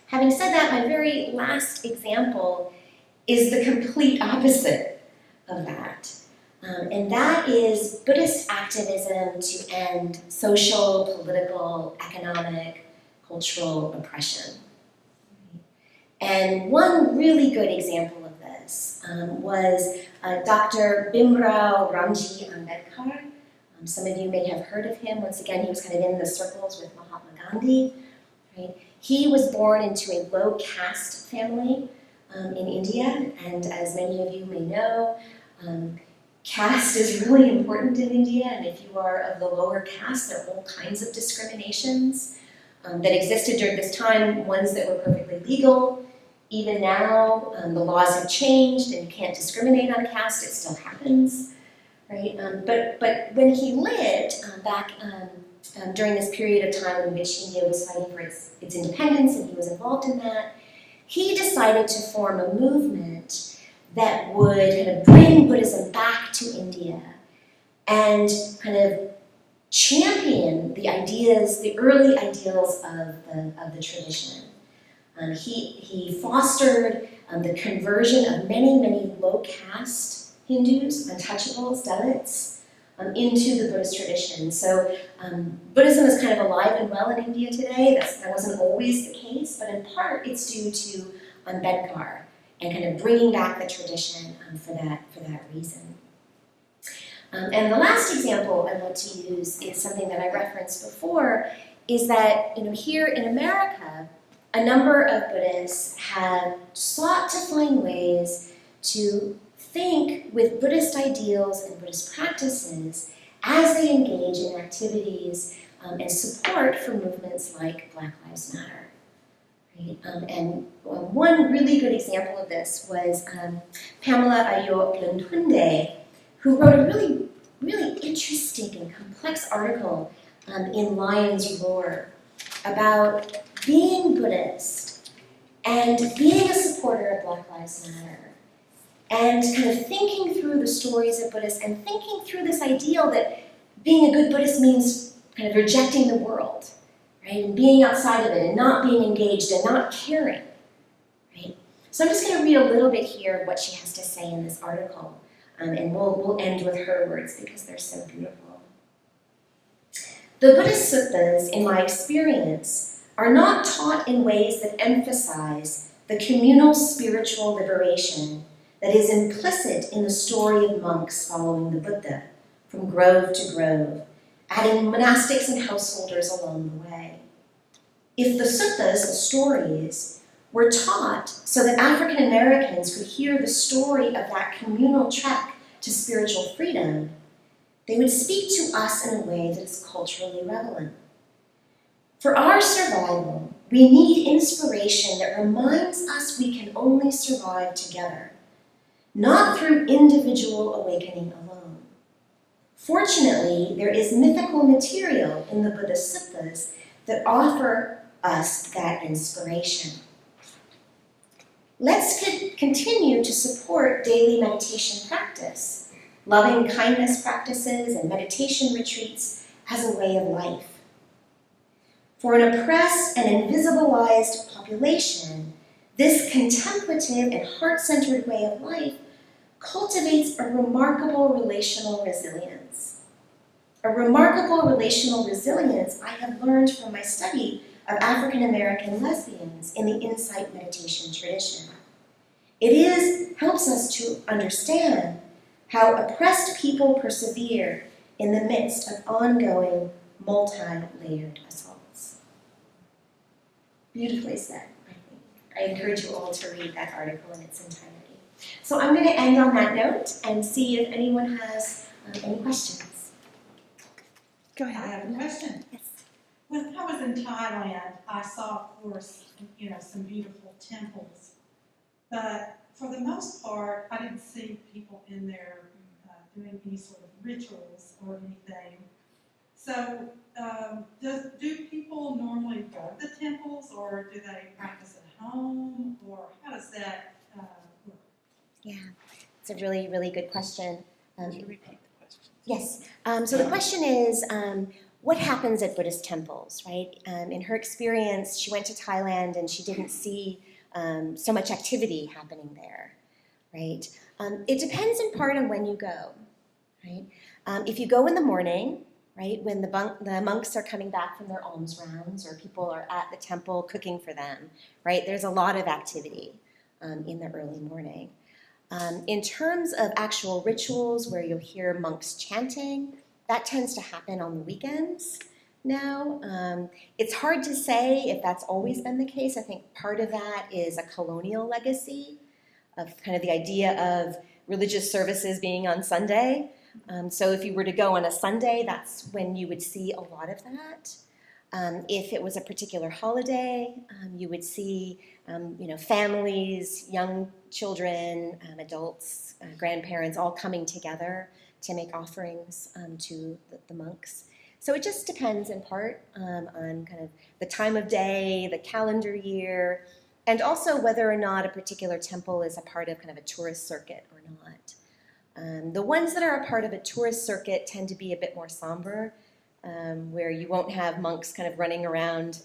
Having said that, my very last example is the complete opposite of that. And that is Buddhist activism to end social, political, economic, cultural oppression. And one really good example of this was Dr. Bhimrao Ramji Ambedkar. Some of you may have heard of him. Once again, he was kind of in the circles with Mahatma Gandhi. Right? He was born into a low-caste family in India, and as many of you may know, caste is really important in India, and if you are of the lower caste, there are all kinds of discriminations that existed during this time, ones that were perfectly legal. Even now, the laws have changed and you can't discriminate on caste, it still happens, right? But when he lived back during this period of time in which India was fighting for its independence and he was involved in that, he decided to form a movement that would kind of bring Buddhism back to India and kind of champion the ideas, the early ideals of the tradition. He fostered the conversion of many, many low-caste Hindus, untouchables, Dalits, into the Buddhist tradition. So Buddhism is kind of alive and well in India today. That wasn't always the case, but in part it's due to Ambedkar and kind of bringing back the tradition for that reason. And the last example I want to use is something that I referenced before, is that here in America, a number of Buddhists have sought to find ways to think with Buddhist ideals and Buddhist practices as they engage in activities and support for movements like Black Lives Matter. Right? And one really good example of this was Pamela Ayot Lundhunde, who wrote a really, really interesting and complex article in Lion's Roar about being Buddhist and being a supporter of Black Lives Matter, and kind of thinking through the stories of Buddhists and thinking through this ideal that being a good Buddhist means kind of rejecting the world, right, and being outside of it and not being engaged and not caring, right? So I'm just going to read a little bit here of what she has to say in this article, and we'll end with her words because they're so beautiful. The Buddhist suttas, in my experience, are not taught in ways that emphasize the communal spiritual liberation that is implicit in the story of monks following the Buddha, from grove to grove, adding monastics and householders along the way. If the suttas, the stories, were taught so that African Americans could hear the story of that communal trek to spiritual freedom, they would speak to us in a way that is culturally relevant. For our survival, we need inspiration that reminds us we can only survive together, not through individual awakening alone. Fortunately, there is mythical material in the Buddhist suttas that offer us that inspiration. Let's continue to support daily meditation practice, loving kindness practices, and meditation retreats as a way of life. For an oppressed and invisibilized population, this contemplative and heart-centered way of life cultivates a remarkable relational resilience. A remarkable relational resilience I have learned from my study of African American lesbians in the insight meditation tradition. It helps us to understand how oppressed people persevere in the midst of ongoing, multi-layered assaults. Beautifully said, I think. I encourage you all to read that article in its entirety. So I'm going to end on that note and see if anyone has any questions. Go ahead. I have a question. Yes. When I was in Thailand, I saw, of course, some beautiful temples. But for the most part, I didn't see people in there doing any sort of rituals or anything. So do people normally go to the temples, or do they practice at home, or how does that work? Yeah, it's a really, really good question. Could you repeat the question? Yes. So the question is, what happens at Buddhist temples, right? In her experience, she went to Thailand and she didn't see so much activity happening there, right? It depends in part on when you go, right? If you go in the morning, right, when the monks are coming back from their alms rounds or people are at the temple cooking for them, right, there's a lot of activity in the early morning. In terms of actual rituals where you'll hear monks chanting, that tends to happen on the weekends now. It's hard to say if that's always been the case. I think part of that is a colonial legacy of kind of the idea of religious services being on Sunday. So if you were to go on a Sunday, that's when you would see a lot of that. If it was a particular holiday, you would see families, young children, adults, grandparents all coming together to make offerings to the monks. So it just depends in part on kind of the time of day, the calendar year, and also whether or not a particular temple is a part of kind of a tourist circuit or not. The ones that are a part of a tourist circuit tend to be a bit more somber, where you won't have monks kind of running around,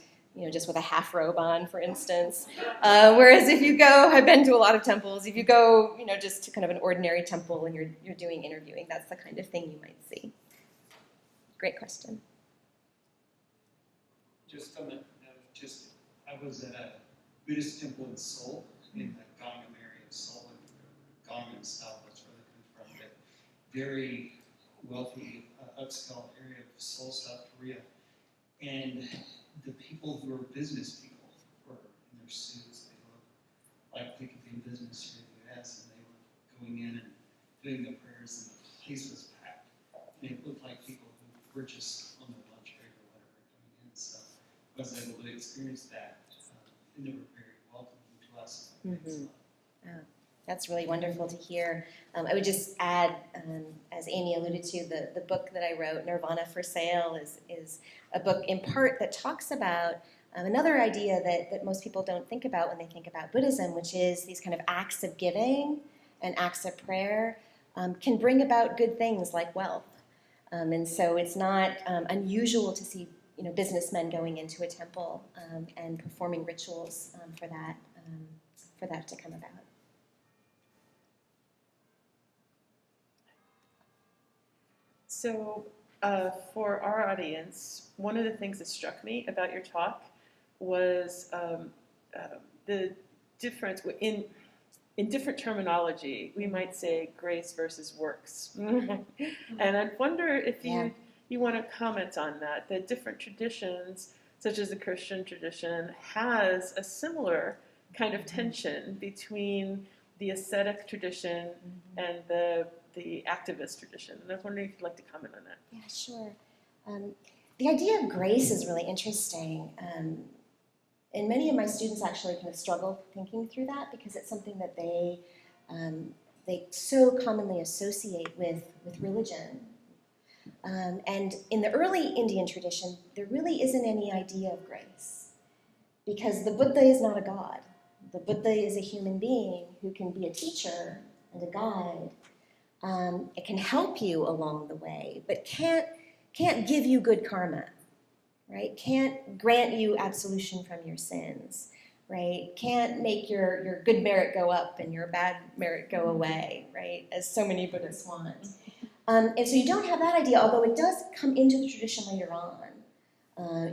just with a half robe on, for instance. Whereas if you go, I've been to a lot of temples, if you go, just to kind of an ordinary temple and you're doing interviewing, that's the kind of thing you might see. Great question. Just on that note, I was at a Buddhist temple in Seoul, in the Gangnam area of Seoul, in Gangnam Style, that's where they come from, but very wealthy, upscale area of Seoul, South Korea. And the people who were business people were in their suits. They looked like they could be in business here in the US, and they were going in and doing the prayers, and the place was packed. And it looked like people who were just on their lunch break or whatever coming in. So I was able to experience that, and they were very welcoming to us. Oh, that's really wonderful to hear. I would just add, as Amy alluded to, the book that I wrote, Nirvana for Sale, is a book in part that talks about another idea that most people don't think about when they think about Buddhism, which is these kind of acts of giving and acts of prayer can bring about good things like wealth. And so it's not unusual to see businessmen going into a temple and performing rituals for that to come about. So for our audience, one of the things that struck me about your talk was the difference in different terminology. We might say grace versus works. And I wonder if you want to comment on that. The different traditions, such as the Christian tradition, has a similar kind of tension between the ascetic tradition and the activist tradition. And I was wondering if you'd like to comment on that. Yeah, sure. The idea of grace is really interesting. And many of my students actually kind of struggle thinking through that because it's something that they so commonly associate with religion. And in the early Indian tradition, there really isn't any idea of grace because the Buddha is not a god. The Buddha is a human being who can be a teacher and a guide. It can help you along the way, but can't give you good karma, right? Can't grant you absolution from your sins, right? Can't make your good merit go up and your bad merit go away, right? As so many Buddhists want. And so you don't have that idea, although it does come into the tradition later on.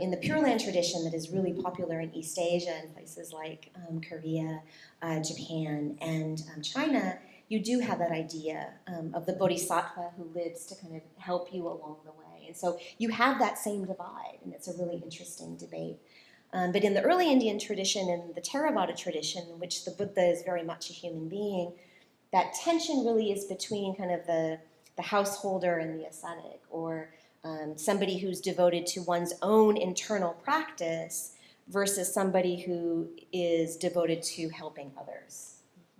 In the Pure Land tradition that is really popular in East Asia and places like Korea, Japan, and China, you do have that idea of the bodhisattva who lives to kind of help you along the way. And so you have that same divide, and it's a really interesting debate. But in the early Indian tradition and the Theravada tradition, in which the Buddha is very much a human being, that tension really is between kind of the householder and the ascetic, or somebody who's devoted to one's own internal practice versus somebody who is devoted to helping others.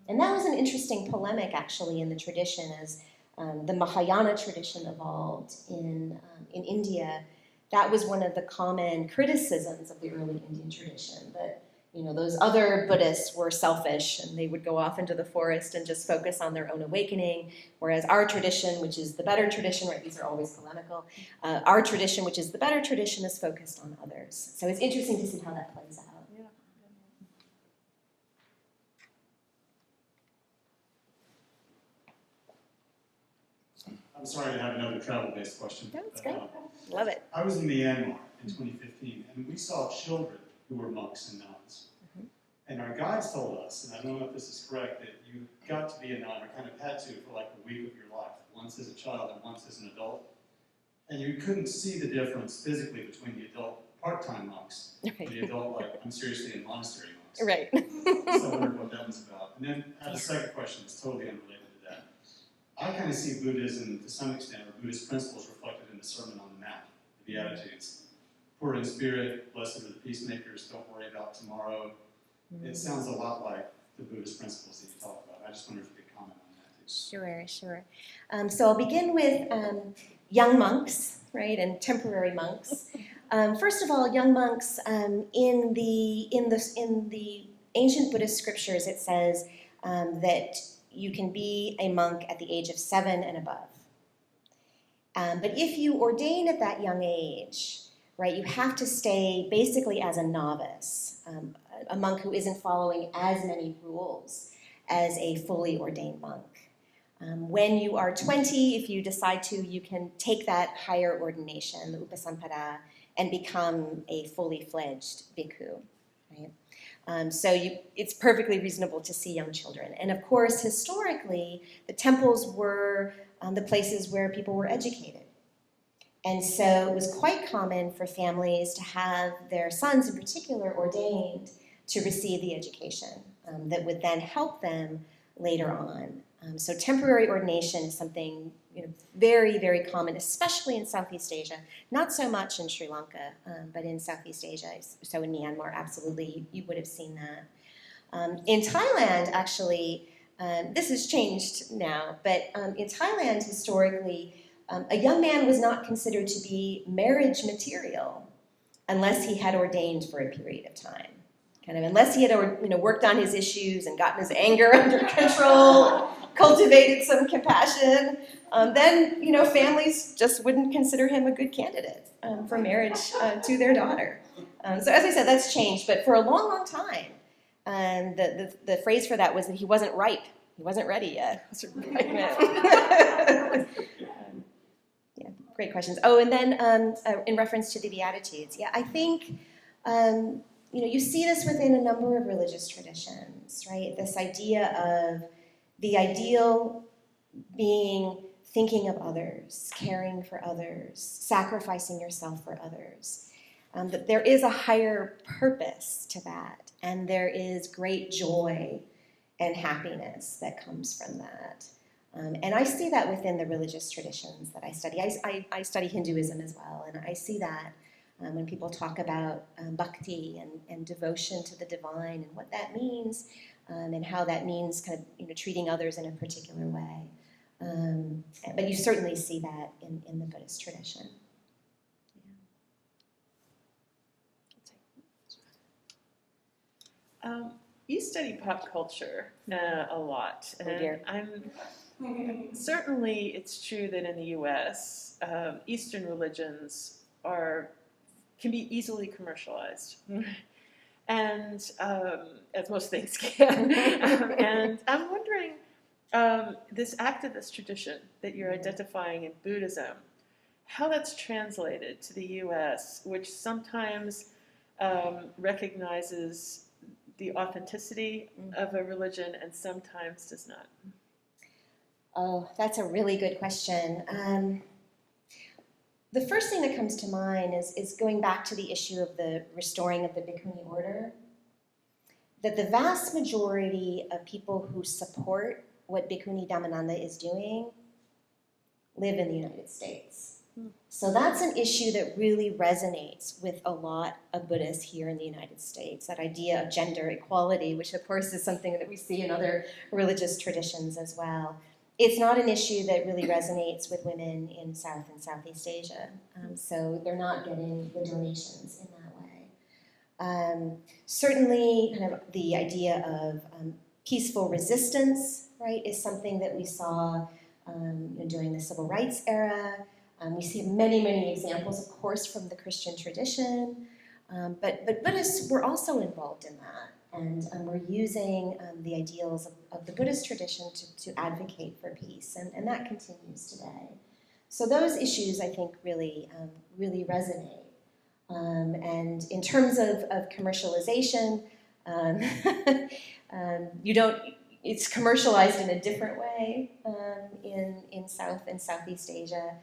And that was an interesting polemic, actually, in the tradition as the Mahayana tradition evolved in India. That was one of the common criticisms of the early Indian tradition, that those other Buddhists were selfish and they would go off into the forest and just focus on their own awakening, whereas our tradition, which is the better tradition, right, these are always polemical, our tradition, which is the better tradition, is focused on others. So it's interesting to see how that plays out. I'm sorry to have another travel-based question. No, it's great. Love it. I was in Myanmar in 2015, and we saw children who were monks and nuns. And our guides told us, and I don't know if this is correct, that you got to be a nun, or kind of had to for like a week of your life, once as a child and once as an adult. And you couldn't see the difference physically between the adult part-time monks and the adult, like, I'm seriously in monastery monks. Right. So I wondered what that was about. And then I have a second question that's totally unrelated to that. I kind of see Buddhism, to some extent, or Buddhist principles reflected in the Sermon on the Mount, the Beatitudes. Poor in spirit, blessed are the peacemakers, don't worry about tomorrow. It sounds a lot like the Buddhist principles that you talk about. I just wonder if you could comment on that too. Sure. So I'll begin with young monks, right, and temporary monks. First of all, young monks, in the ancient Buddhist scriptures, it says that you can be a monk at the age of 7 and above. But if you ordain at that young age, right, you have to stay basically as a novice, a monk who isn't following as many rules as a fully ordained monk. When you are 20, if you decide to, you can take that higher ordination, the upasampada, and become a fully fledged bhikkhu. Right? It's perfectly reasonable to see young children. And of course, historically, the temples were the places where people were educated. And so it was quite common for families to have their sons in particular ordained to receive the education that would then help them later on. So temporary ordination is something very, very common, especially in Southeast Asia. Not so much in Sri Lanka, but in Southeast Asia. So in Myanmar, absolutely, you would have seen that. In Thailand, actually, this has changed now, but in Thailand, historically, a young man was not considered to be marriage material unless he had ordained for a period of time. Unless he had worked on his issues and gotten his anger under control, cultivated some compassion, then families just wouldn't consider him a good candidate for marriage to their daughter. So as I said, that's changed, but for a long, long time, the phrase for that was that he wasn't ripe. He wasn't ready yet. Yeah, great questions. Oh, and then in reference to the Beatitudes, I think you see this within a number of religious traditions, right? This idea of the ideal being thinking of others, caring for others, sacrificing yourself for others. That there is a higher purpose to that, and there is great joy and happiness that comes from that. And I see that within the religious traditions that I study. I study Hinduism as well, and I see that when people talk about bhakti and devotion to the divine and what that means, and how that means treating others in a particular way. But you certainly see that in the Buddhist tradition. You study pop culture a lot, and certainly it's true that in the U.S., Eastern religions can be easily commercialized, and as most things can. And I'm wondering, this activist tradition that you're identifying in Buddhism, how that's translated to the U.S., which sometimes recognizes the authenticity of a religion and sometimes does not. Oh, that's a really good question. The first thing that comes to mind is going back to the issue of the restoring of the Bhikkhuni order, that the vast majority of people who support what Bhikkhuni Dhammananda is doing live in the United States. So that's an issue that really resonates with a lot of Buddhists here in the United States, that idea of gender equality, which of course is something that we see in other religious traditions as well. It's not an issue that really resonates with women in South and Southeast Asia, so they're not getting the donations in that way. Certainly, the idea of peaceful resistance, right, is something that we saw during the civil rights era. We see many, many examples, of course, from the Christian tradition, but Buddhists were also involved in that. And we're using the ideals of the Buddhist tradition to advocate for peace, and that continues today. So those issues, I think, really resonate. And in terms of commercialization, it's commercialized in a different way in South and Southeast Asia.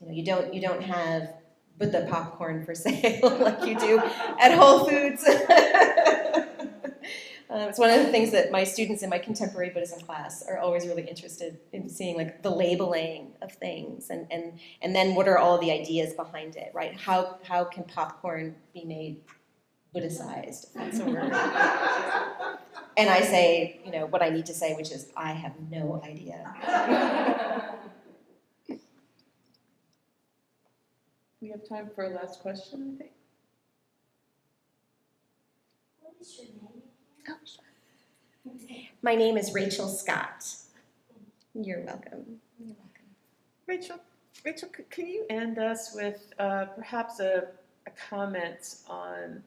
You don't have Buddha popcorn for sale like you do at Whole Foods. It's one of the things that my students in my contemporary Buddhism class are always really interested in seeing, like the labeling of things, and then what are all the ideas behind it, right? How can popcorn be made Buddhicized, if that's a word? And I say, what I need to say, which is, I have no idea. We have time for a last question, I think. What is your name? Oh, sure. My name is Rachel Scott. You're welcome. Rachel, can you end us with perhaps a comment on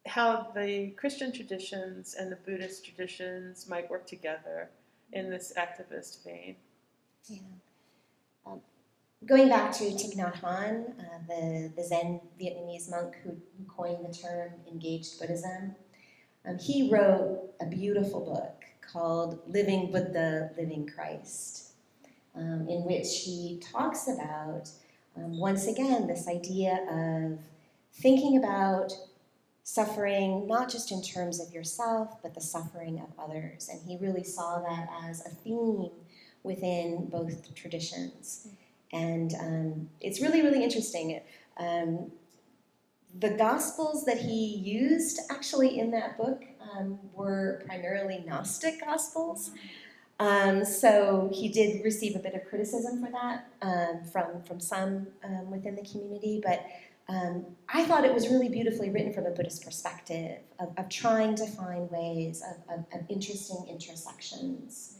how the Christian traditions and the Buddhist traditions might work together in this activist vein. Yeah. Going back to Thich Nhat Hanh, the Zen Vietnamese monk who coined the term engaged Buddhism, he wrote a beautiful book called Living Buddha, Living Christ, in which he talks about, once again, this idea of thinking about suffering, not just in terms of yourself, but the suffering of others. And he really saw that as a theme within both traditions. And it's really, really interesting. The Gospels that he used actually in that book were primarily Gnostic Gospels. So he did receive a bit of criticism for that from some within the community, but I thought it was really beautifully written from a Buddhist perspective of trying to find ways of interesting intersections.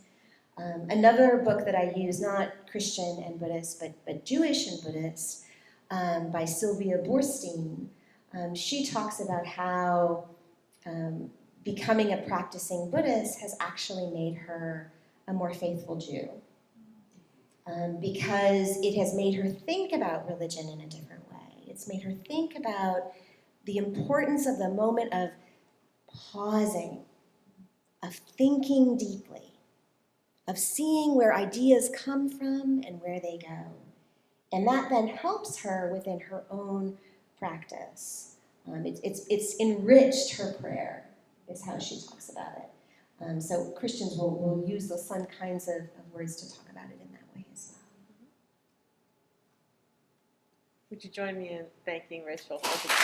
Another book that I use, not Christian and Buddhist, but Jewish and Buddhist, by Sylvia Borstein, she talks about how becoming a practicing Buddhist has actually made her a more faithful Jew, because it has made her think about religion in a different way. It's made her think about the importance of the moment of pausing, of thinking deeply, of seeing where ideas come from and where they go. And that then helps her within her own practice. It's enriched her prayer, is how she talks about it. So Christians will use those same kinds of words to talk about it in that way as well. Would you join me in thanking Rachelle for the